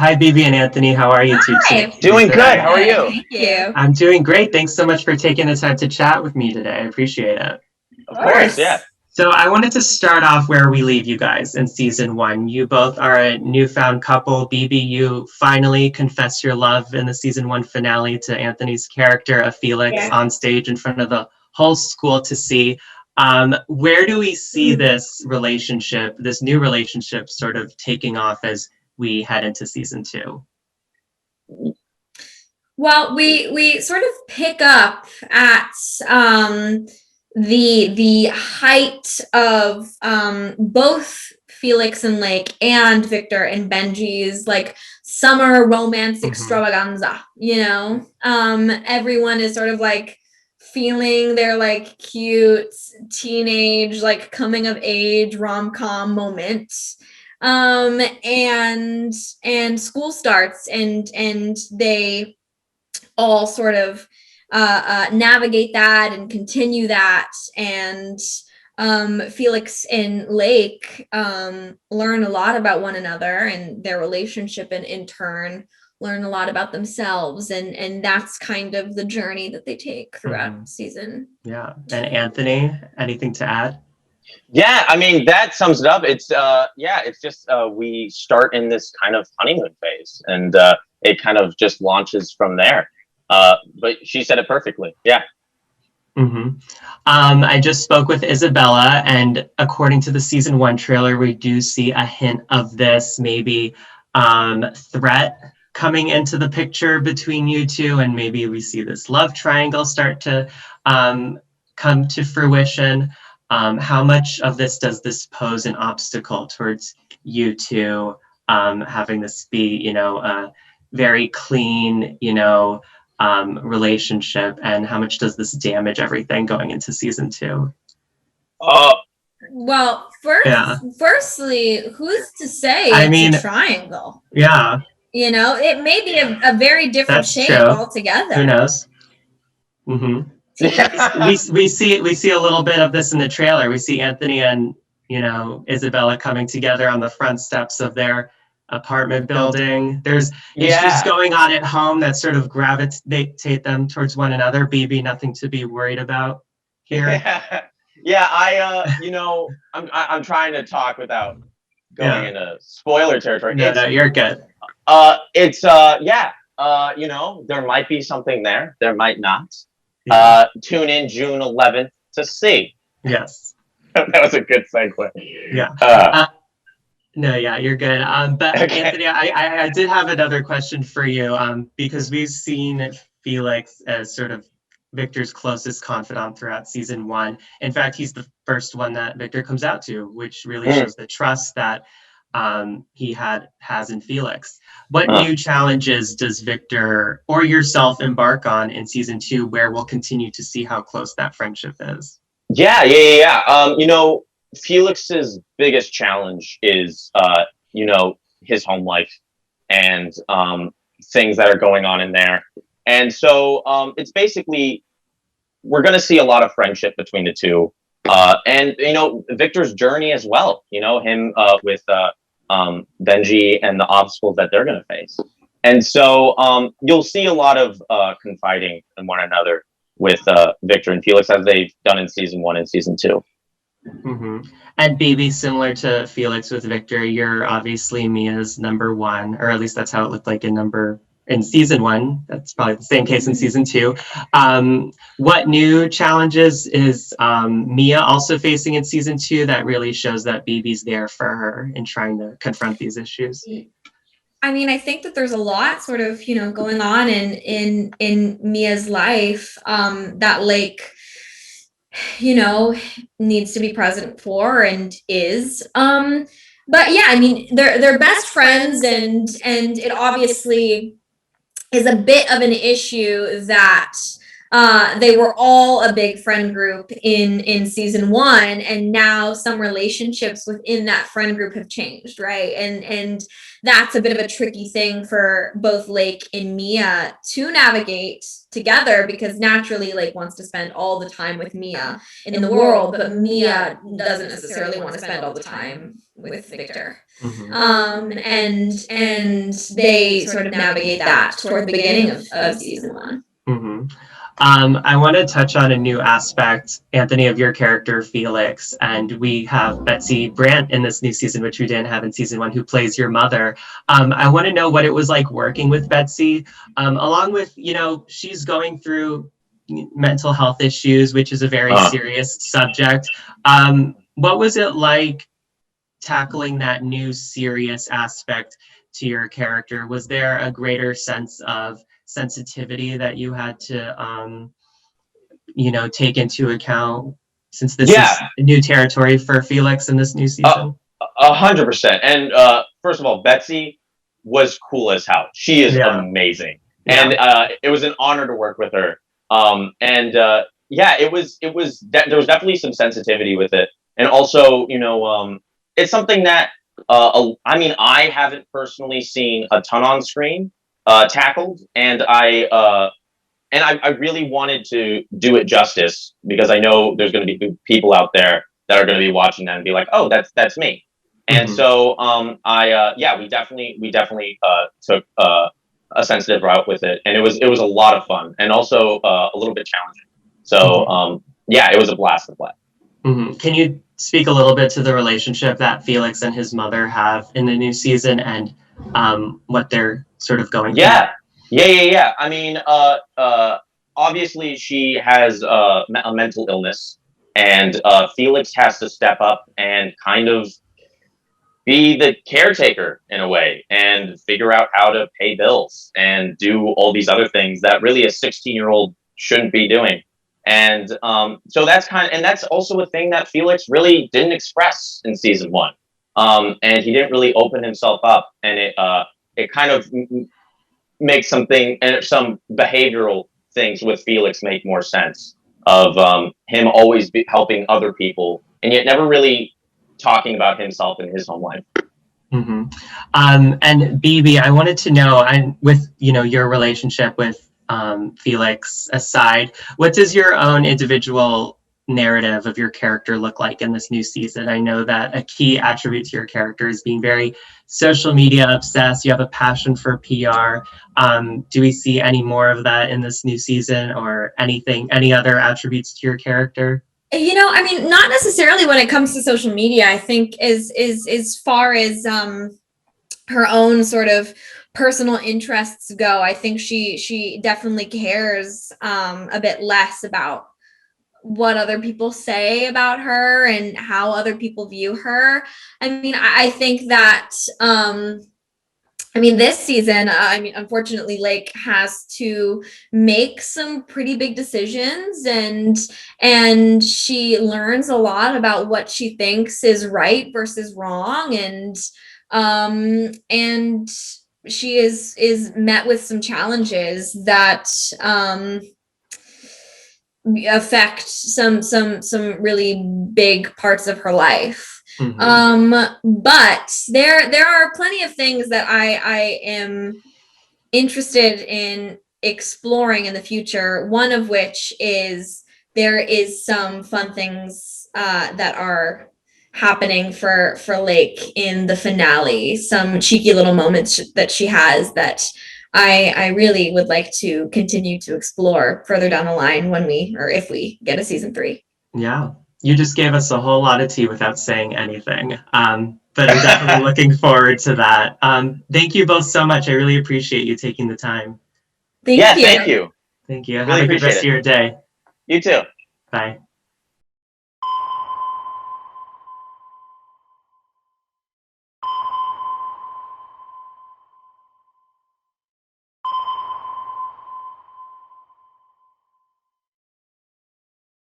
Hi, Bebe and Anthony. How are you two Hi. today? Doing good. How are you? Thank you. I'm doing great. Thanks so much for taking the time to chat with me today. I appreciate it. Of Of course, yeah. course. So I wanted to start off where we leave you guys in season one. You both are a newfound couple. Bebe, you finally confess your love in the season one finale to Anthony's character of Felix Yeah. on stage in front of the whole school to see. Where do we see this relationship, this new relationship, sort of taking off as we head into season two? Well, we sort of pick up at the height of both Felix and Lake and Victor and Benji's like summer romance extravaganza, everyone is sort of like feeling their like cute teenage like coming of age rom-com moment. And school starts and they all sort of navigate that and continue that. And Felix and Lake learn a lot about one another and their relationship, and in turn learn a lot about themselves. And that's kind of the journey that they take throughout season. Yeah. And Anthony, anything to add? Yeah, I mean that sums it up. It's just we start in this kind of honeymoon phase, and it kind of just launches from there. But she said it perfectly. Yeah. I just spoke with Isabella, and according to the season one trailer, we do see a hint of this maybe threat coming into the picture between you two, and maybe we see this love triangle start to come to fruition. How much of this does this pose an obstacle towards you two having this be, a very clean, relationship, and how much does this damage everything going into season two? Well, firstly, who's to say it's a triangle? Yeah. It may be a very different shape altogether. Who knows? We see a little bit of this in the trailer. We see Anthony and Isabella coming together on the front steps of their apartment building. There's issues going on at home that sort of gravitate them towards one another. Bebe, nothing to be worried about here. I'm trying to talk without going into spoiler territory. No, you're good. There might be something there. There might not. Tune in June 11th to see. Yes. That was a good segue. Yeah. No, yeah, you're good. But okay. Anthony, I did have another question for you, because we've seen Felix as sort of Victor's closest confidant throughout season one. In fact, he's the first one that Victor comes out to, which really shows the trust that he has in Felix. What new challenges does Victor or yourself embark on in season two, where we'll continue to see how close that friendship is? Yeah. Felix's biggest challenge is, his home life and things that are going on in there. And so it's basically, we're going to see a lot of friendship between the two. And Victor's journey as well, him with Benji and the obstacles that they're going to face. And so you'll see a lot of confiding in one another with Victor and Felix, as they've done in season one and season two. And Bebe, similar to Felix with Victor, you're obviously Mia's number one, or at least that's how it looked like in season one. That's probably the same case in season two. What new challenges is Mia also facing in season two that really shows that Bebe's there for her in trying to confront these issues? I mean, I think that there's a lot sort of, going on in Mia's life that Lake, needs to be present for and is. But yeah, I mean, they're best friends, and it obviously is a bit of an issue that they were all a big friend group in season one, and now some relationships within that friend group have changed, right? And that's a bit of a tricky thing for both Lake and Mia to navigate together, because naturally Lake wants to spend all the time with Mia in the world, but Mia doesn't necessarily want to spend all the time with Victor. Mhm. And they sort of navigate that toward the beginning of season 1. Mhm. I want to touch on a new aspect, Anthony, of your character, Felix. And we have Betsy Brandt in this new season, which we didn't have in season 1, who plays your mother. I want to know what it was like working with Betsy, along with, she's going through mental health issues, which is a very serious subject. What was it like tackling that new serious aspect to your character? Was there a greater sense of sensitivity that you had to take into account, since this is new territory for Felix in this new season? 100%. And first of all, Betsy was cool as hell. She is amazing, and it was an honor to work with her. There was definitely some sensitivity with it, and also, it's something that I haven't personally seen a ton on screen tackled, and I really wanted to do it justice, because I know there's going to be people out there that are going to be watching that and be like, "Oh, that's me." And so, we definitely took a sensitive route with it, and it was a lot of fun, and also a little bit challenging. So, it was a blast to play. Can you speak a little bit to the relationship that Felix and his mother have in the new season, and what they're sort of going through? Yeah. I mean, obviously she has a mental illness, and Felix has to step up and kind of be the caretaker in a way, and figure out how to pay bills and do all these other things that really a 16-year-old shouldn't be doing. And so that's also a thing that Felix really didn't express in season 1. And he didn't really open himself up, and it kind of make something and some behavioral things with Felix make more sense, of him always helping other people, and yet never really talking about himself and his home life. And Bebe, I wanted to know, and with your relationship with Felix aside, what does your own individual narrative of your character look like in this new season? I know that a key attribute to your character is being very social media obsessed. You have a passion for PR. Do we see any more of that in this new season, or any other attributes to your character? Not necessarily when it comes to social media. I think as far as her own sort of personal interests go, I think she definitely cares a bit less about what other people say about her and how other people view her. I think that this season, unfortunately, Lake has to make some pretty big decisions, and she learns a lot about what she thinks is right versus wrong, and she is met with some challenges that affect some really big parts of her life. But there are plenty of things that I am interested in exploring in the future. One of which is there is some fun things that are happening for Lake in the finale. Some cheeky little moments that she has that I really would like to continue to explore further down the line if we get a season 3. Yeah. You just gave us a whole lot of tea without saying anything. But I'm definitely looking forward to that. Thank you both so much. I really appreciate you taking the time. Thank you. Thank you. Thank you. Really Have a good rest of your day. You too. Bye.